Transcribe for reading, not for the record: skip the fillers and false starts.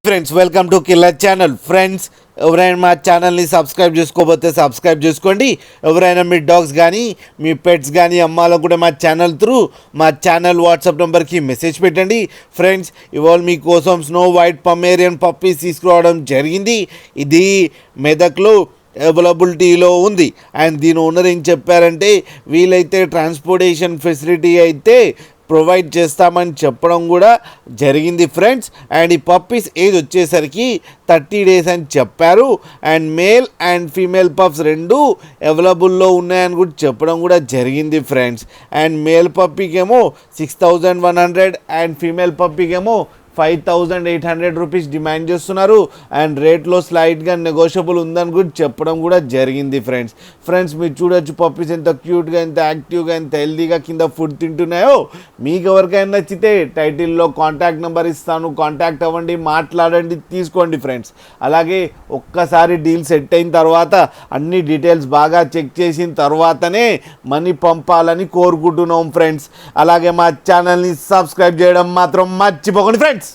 Friends welcome to killer channel. Friends ఎవరైనా మా ఛానల్ని సబ్స్క్రైబ్ చేసుకోకపోతే సబ్స్క్రైబ్ చేసుకోండి. ఎవరైనా మీ డాగ్స్ కానీ మీ పెట్స్ కానీ అమ్మాలో కూడా మా ఛానల్ త్రూ మా ఛానల్ వాట్సాప్ నెంబర్కి మెసేజ్ పెట్టండి. ఫ్రెండ్స్ ఇవాళ మీకోసం స్నో వైట్ పమేరియన్ పప్పీస్ తీసుకురావడం జరిగింది. ఇది మెదక్లో అవైలబిలిటీలో ఉంది. అండ్ దీని ఓనర్ ఏం చెప్పారంటే వీలైతే ట్రాన్స్పోర్టేషన్ ఫెసిలిటీ అయితే ప్రొవైడ్ చేస్తామని చెప్పడం కూడా జరిగింది ఫ్రెండ్స్. అండ్ ఈ పప్పీస్ ఏజ్ వచ్చేసరికి 30 days అని చెప్పారు. And male and female pups రెండు అవైలబుల్లో ఉన్నాయని కూడా చెప్పడం కూడా జరిగింది ఫ్రెండ్స్. అండ్ మేల్ పప్పీకేమో 6100 అండ్ ఫీమేల్ పప్పీకేమో 5800 రూపీస్ డిమాండ్ చేస్తున్నారు. అండ్ రేట్లో స్లైట్గా నెగోషియబుల్ ఉందని కూడా చెప్పడం కూడా జరిగింది ఫ్రెండ్స్ మీరు చూడొచ్చు పప్పీస్ ఎంత క్యూట్గా, ఎంత యాక్టివ్గా, ఎంత హెల్దీగా కింద ఫుడ్ తింటున్నాయో. మీకు ఎవరికైనా నచ్చితే టైటిల్లో కాంటాక్ట్ నెంబర్ ఇస్తాను, కాంటాక్ట్ అవ్వండి, మాట్లాడండి, తీసుకోండి ఫ్రెండ్స్. అలాగే ఒక్కసారి డీల్ సెట్ అయిన తర్వాత అన్ని డీటెయిల్స్ బాగా చెక్ చేసిన తర్వాతనే మనీ పంపాలని కోరుకుంటున్నాం ఫ్రెండ్స్. అలాగే మా ఛానల్ని సబ్స్క్రైబ్ చేయడం మాత్రం మర్చిపోకండి ఫ్రెండ్స్.